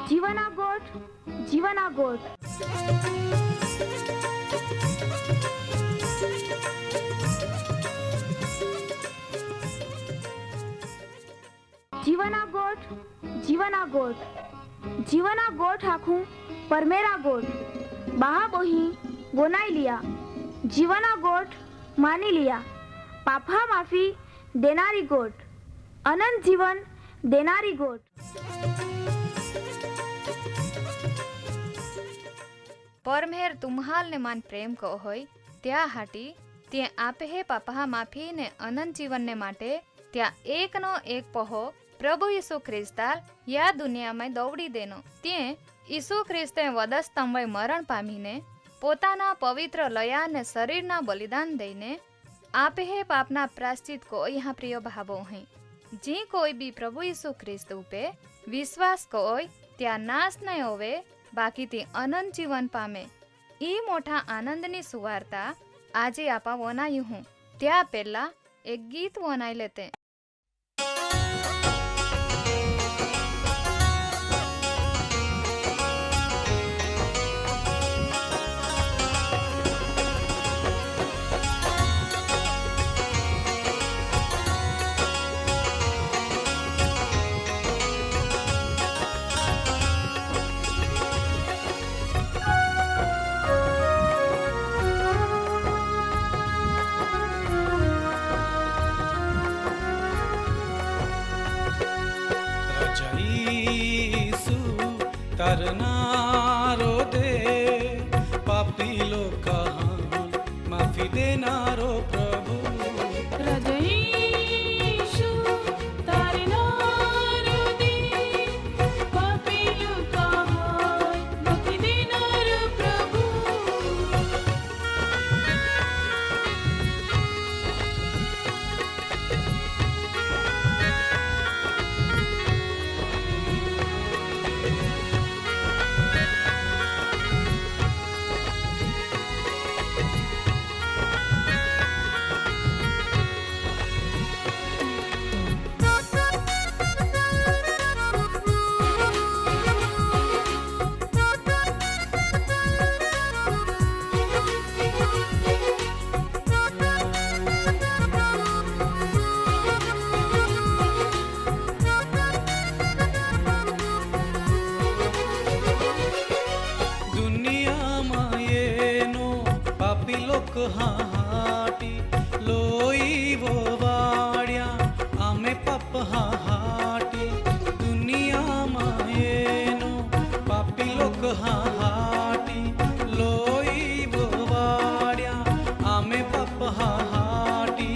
जीवना गोठ जीवना गोठ जीवना गोठ जीवना गोठ जीवना गोठ आखू परमेरा गोठ बहा बोही बोनाई लिया जीवना गोठ मानी लिया पापा माफी देनारी गोठ अनंत जीवन देनारी गोठ। परमेर तुम्हाल ने मान प्रेम को होय त्या हाटी ते आपे हे पापा माफी ने अनंत जीवन ने माटे त्या एक नो एक पहो प्रभु यीशु ख्रिस्ताल या दुनिया में दौड़ी देनो ते यीशु ख्रिस्ते वधस्तंभे मरण पामीने पोताना पवित्र लया ने शरीरना बलिदान दईने आपे हे पापना प्रायश्चित को यहाँ प्रिय भावो हैं जी कोई भी प्रभु यीशु ख्रिस्त उपे विश्वास कोय त्या नाश नहीं होवे बाकी ते अनंत जीवन पामे ई मोटा आनंदनी सुवार्ता आजे आपा वनायु हूँ त्या पहला एक गीत वनाई लेते। तरनारो दे पापी लोग माफी देनारो प्रभु हृदयीशु तरनारो दे पापी लोग माफी देनारो प्रभु। हाटी लोई वो वाड़िया आमे पप हाटी दुनिया मायेनो पापी लोक हाटी लोई वो वाड़िया आमे पप हाटी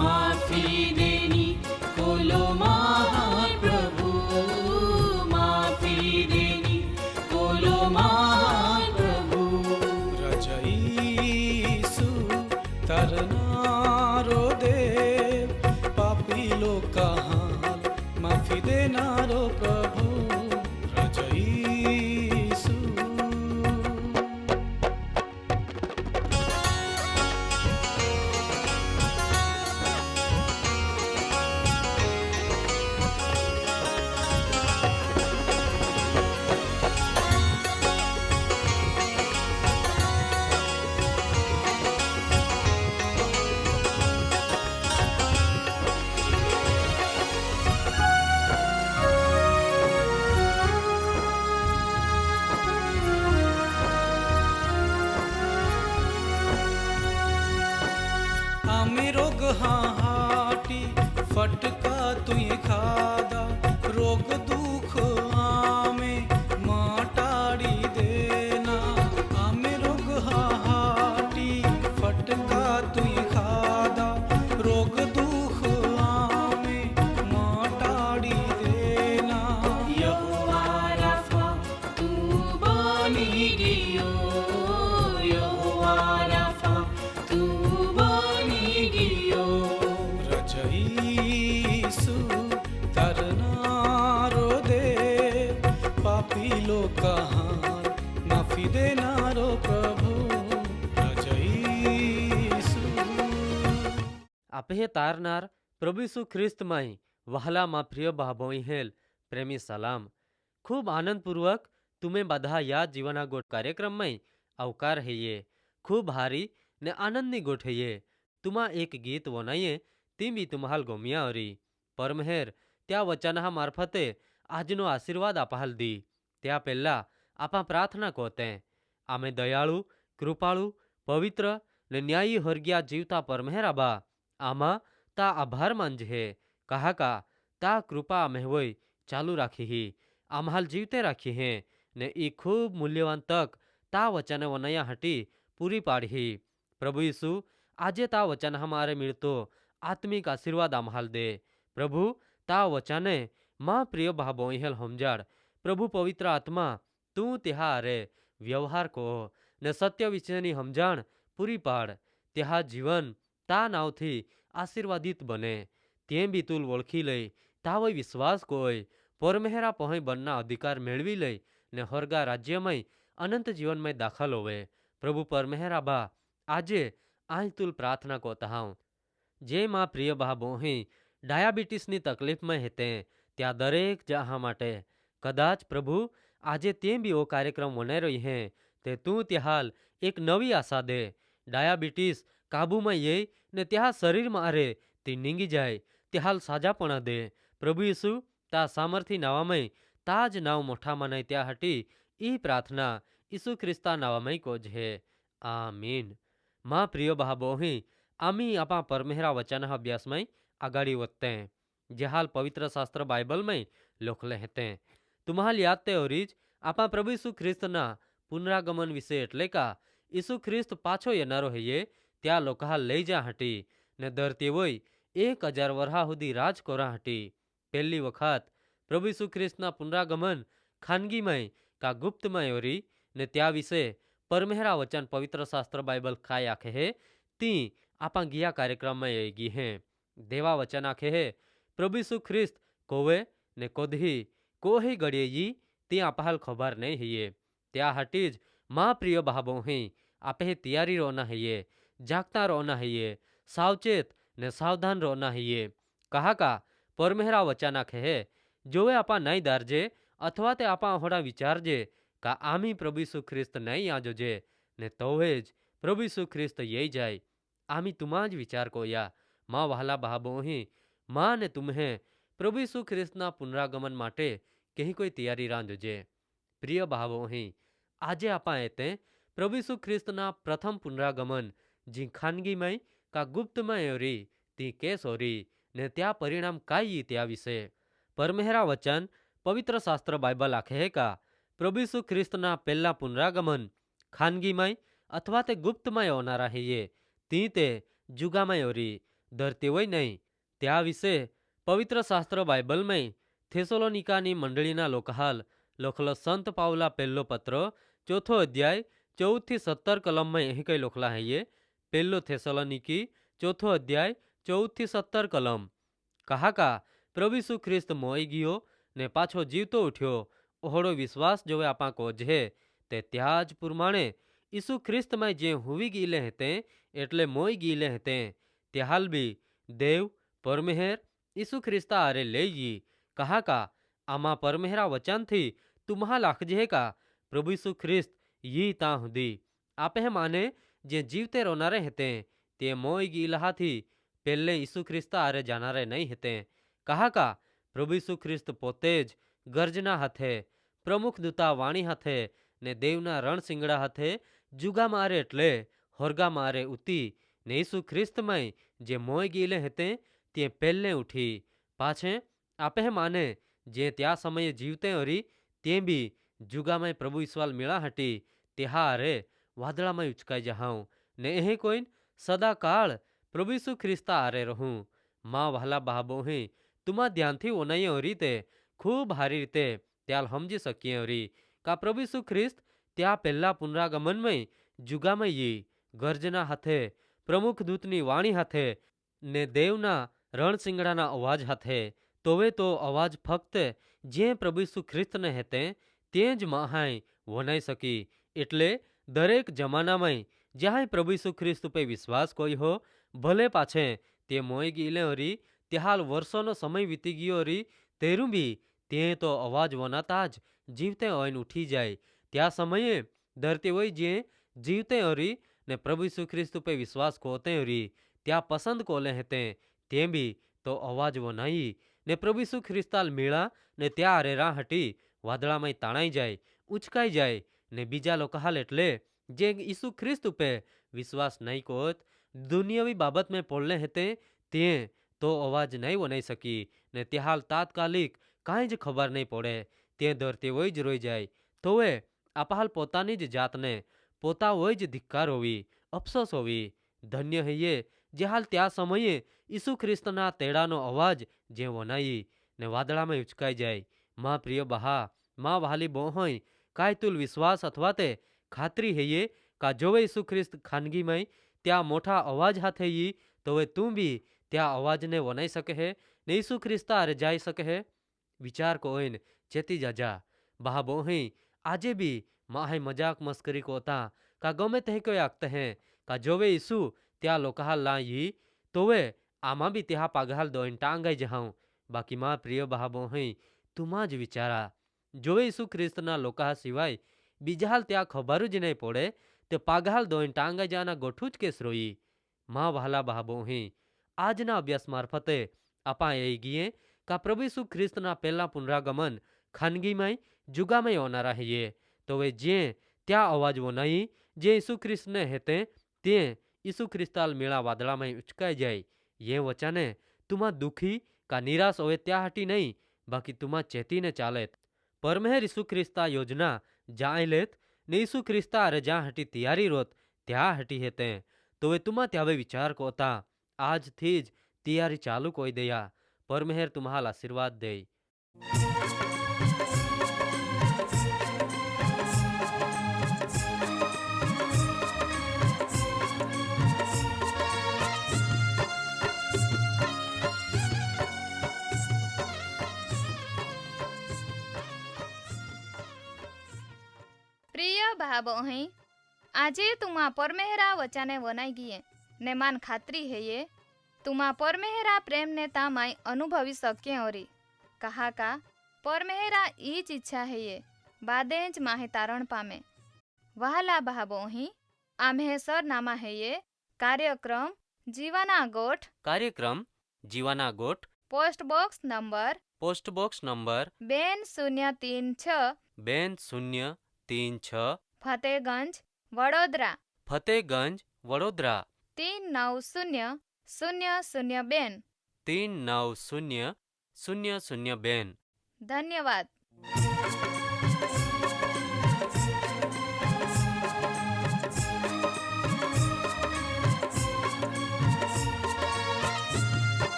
माफी देनी कोलो महान प्रभु माफी देनी कोलो महान प्रभु। तरनारो दे पापी लोग का हाल माफी देनारो प्रभु रजईसु। रोग हाटी फटका तुई खादा रोग दुख आमे माटाड़ी देना आमे रोग हाटी फटका तुई खादा रोग दुख आमे माटाड़ी देना। यहोवा राफा तू बनी गियो यहोवा राफा तू रजईसु तरनारो दे पापी लोग का हाल माफी देनारो प्रभु रजईसु। आपे तारनार प्रभु यीशु ख्रिस्त माही वहला मा प्रिय भाभोई हेल प्रेमी सलाम खूब आनंदपूर्वक तुम्हें बधा या जीवना गोट कार्यक्रम में अवकार है। खूब हारी ने आनंदनी गोट है। तुम्हा एक गीत वनाइए ती बी तुम्हाल गोमिया ओरी। परमहेर त्या वचना मार्फते આજનો આશીર્વાદ આપાલ દી ત્યાં પહેલા આપા પ્રાર્થના કોતે આમે દયાળુ કૃપાળુ પવિત્ર ને ન્યાયી હરગ્યા જીવતા પરમેહરાબા આમાં તા આભાર માનજે કહાકા તા કૃપા આમે હોય ચાલુ રાખી ही આમ્હાલ જીવતે રાખી હે ને ई खूब मूल्यवान तक ता वचन वनया हटी पूरी पाड़ी। प्रभु यीशु आजे ता वचन हमारे मिलतो आत्मिक आशीर्वाद आम्हाल दे। प्रभु ता वचने माँ प्रिय भाबो इहल हमजाड़। प्रभु पवित्र आत्मा तू त्या अरे व्यवहार को ने सत्य विषयनी हमजाण पूरी पाड़। त्या जीवन ता नाव थी आशीर्वादित बने ते बी तूल ओळखी लई तावय विश्वास कोय परमेहरा पहय बनना अधिकार मेळवी लई ने हरगा राज्यमय अनंत जीवनमय दाखल होवे। प्रभु परमेहरा बा आजे आज तूल प्रार्थना को तहाऊं जे माँ प्रिय बा बोही डायाबिटीसनी तकलीफ में हेते त्या दरेक जहा माटे कदाच प्रभु आजे ते बी ओ कार्यक्रम वनाई रही हैं ते तू त्याहाल एक नवी आशा दे। डायाबिटीस काबू में ये ने त्या शरीर में आरे ती नींगी जाए त्याहाल साजापणा दे। प्रभु यीशु ता सामर्थी नावामय ताज नाव मोठा मनाई त्या हटी ई प्रार्थना यीशु ख्रिस्ता नावामय को जे आमीन। माँ प्रिय भाबोही आमी आपा परमेहरा वचन अभ्यास में आगाड़ी वत्ते जहाल पवित्र शास्त्र बाइबल में लोखले हेते तुम्हाल याद ते ओरीज आपा प्रभु यीशु ख्रिस्तना पुनरागमन विषय एटले का यीशु ख्रिस्त पाछो येनारो है त्या लोकहाल लई जा हटी ने धरती वोय 1000 वर्हा हुदी राज कोरा हटी। पहली वखत प्रभु यीशु ख्रिस्तना पुनरागमन खानगी में का गुप्त में ओरी ने त्या विषय परमेहरा वचन पवित्र शास्त्र बाइबल काय आखे है ती आपा गिया कार्यक्रम में आएगी हैं। देवा वचन आखे है प्रभु यीशु ख्रिस्त कोवे ने कोधी कोही गड़िए ती आपाल खबर नहीं है त्या हटीज माँ प्रिय भाबो ही आपे तैयारी रोना है जागता रोना है सावचेत ने सावधान रोना है कहा का परमेहरा वचन आखे है जोवे आपा नहीं दारजे अथवा ते आपा होड़ा विचारजे का आमी प्रभु यीशु ख्रिस्त नहीं आजोजे ने तोवेज प्रभु यीशु ख्रिस्त यही जाए आमी तुमाज विचार को या माँ वहाला भाबो ही माँ ने तुम्हें प्रभु यीशु ख्रिस्तना पुनरागमन माटे कहीं कोई तैयारी रांधोजे। प्रिय भावो ही आजे आपा एते प्रभु यीशु ख्रिस्तना प्रथम पुनरागमन जी खानगी में का गुप्त में ओरी ती केस ओरी ने त्या परिणाम काई त्या विषय परमेहरा वचन पवित्र शास्त्र बाइबल आखे है का प्रभु यीशु ख्रिस्तना पहला पुनरागमन खानगी में अथवा ते गुप्त में होनारा है ये ती ते जुगा में ओरी धरती वही नहीं त्या विषय पवित्र शास्त्र बाइबल में थेसलोनिकानी मंडळीना लोकहाल लोखलो संत पावला पहलो पत्र चौथो अध्याय 14 થી 17 कलम में यही कई लोखला है ये पहलो थेसलोनिकी चौथो अध्याय 14 થી 17 कलम कहा का प्रभु यीशु ख्रिस्त मोई गयो ने पाछो जीवतो उठ्यो ओहड़ो विश्वास जोवे आपा को जे ते त्याज पुरमाणे यीशु ख्रिस्त में जे हुवी गीले हेते एटले मोई गीले हेते त्याहाल भी देव परमेहर यीशु ख्रिस्ता आरे ले जी कहा का आमा परमेहरा वचन थी तुम्हा लाखजे का प्रभु यीशु ख्रिस्त यी ता हुदी आपे माने जे जीवते रोनारे हेते ते मोई गीलहा थी पहले यीशु ख्रिस्ता आरे जानारे नहीं हेते कहा का प्रभु यीशु ख्रिस्त पोतेज गर्जना हाथे प्रमुख दूता वाणी हाथे ने देवना रण सिंगड़ा हाथे जुगा मारे एटले होरगा मारे उती ने यीशु ख्रिस्त में जे मोई गीले हेते ते पहले उठी पाछे आपे माने जे त्या समय जीवते ओरी ते भी जुगा में प्रभु ईश्वाल मिला हटी तेहा अरे वादड़ा में उचकाई जहाऊं ने यही कोई सदा काल प्रभु यीशु ख्रिस्ता आरे रहूं। माँ वाला बाबो ही तुमा ध्यान थी वो नहीं ओरी ते खूब हारी रीते त्याल समझी सकिए ओरी का प्रभु यीशु ख्रिस्त त्या पहला पुनरागमन में जुगा में ये गर्जना हाथे प्रमुख दूतनी वाणी हाथे ने देवना रण सिंगड़ाना अवाज हाथे तोवे तो अवाज फक्त जे प्रभु यीशु ख्रिस्त ने हेते तेज महाय वनाई सकी एटले दरेक जमाना में जहाँ प्रभु यीशु ख्रिस्त पे विश्वास कोई हो भले पाछे ते मोई गीले ओरी त्याहाल वर्षों समय वीती गयो ओरी तेरू भी તે તો અવાજ વનાતા જ જીવતે હોય ઉઠી જાય। त्या समये धरती હોય જે जीवते हरी ने प्रभु यीशु ख्रिस्त पे विश्वास कोते हरी त्या पसंद कोले हेते ते भी तो अवाज वनाई ने प्रभु यीशु ख्रिस्ताल मेळा ने त्या हरेरा हटी वादळा में ताणाई जाए उचकाई जाए ने बीजा लोग हाल एटले जे यीशु ख्रिस्त पे विश्वास नहीं कोत दुनियावी बाबत में पड़ले हेते ते तो अवाज नहीं वनाई सकी ने ते हाल तात्कालिक कांई ज खबर नहीं पड़े ते धरती वही ज रोई जाए तो वे आप हाल पोतानी ज जातने पोता वही ज धिक्कार होवी अफसोस होवी। धन्य है ये जे हाल त्या समये यीशु ख्रिस्तना तेड़ानो अवाज जे वनाई ने वादळा में उचकाई जाए। मां प्रिय बहा मां वाली बोहोय काय तुल विश्वास अथवा ते खातरी है ये का जोवे यीशु ख्रिस्त खानगी में त्या मोटा अवाज हाथे ही तो वे तू भी त्या अवाज ने वनाई सके है ने यीशु ख्रिस्ता अरे जाई सके है। विचार को ओइन चेती जाजा बहा बोही आजे भी माहे मजाक मस्करी को होता का गमे ते को आखते हैं का जोवे यीशु त्या लोकहाल लाई तो वे आमा भी त्या पागहाल दोइन टांगाई जहाऊं। बाकी मां प्रिय बहा बोही तुमा ज विचारा जोवे यीशु ख्रिस्तना लोकहा सिवाय बीजाहाल त्या खबर ज नहीं पड़े ते पागहाल दोइन टांगाई जाना गोठूज केस रोई। मां वहाला बहा बोही आजना अभ्यास मार्फते आपा यही गिए का प्रभु यीशु ख्रिस्तना पहला पुनरागमन खानगी में जुगा में होना रहिए तो वे जे त्या अवाज वो नहीं जे यीशु ख्रिस्त ने हेते ते यीशु ख्रिस्ताल मेला वादळा में उचकाई जाए। ये वचने तुमा दुखी का निराश होवे त्या हटी नहीं बाकी तुमा चेती ने चालेत परमेहर यीशु ख्रिस्ता योजना जाए लेत ने यीशु ख्रिस्ता अरे जा हटी तैयारी रोत त्या हटी हेते तो वे तुमा त्यावे विचार कोता आज थी ज तैयारी चालू कोई दया परमेहर तुम्हाल आशीर्वाद दे। प्रिय भाव अहीं આજે તુમા પરમેહરા વચાને વનાઈ ગીએ ને માન ખાતરી है ये तुमा परमेहरा प्रेम ने तामाई अनुभवी सके ओरी कहा का परमेहरा ईच इच्छा है ये बादेज माहे तारण पामे वहाला बहाबो ही आम्हे सरनामा है ये कार्यक्रम जीवाना गोठ post box number 2036 Fatehganj Vadodara 390002 390002। धन्यवाद।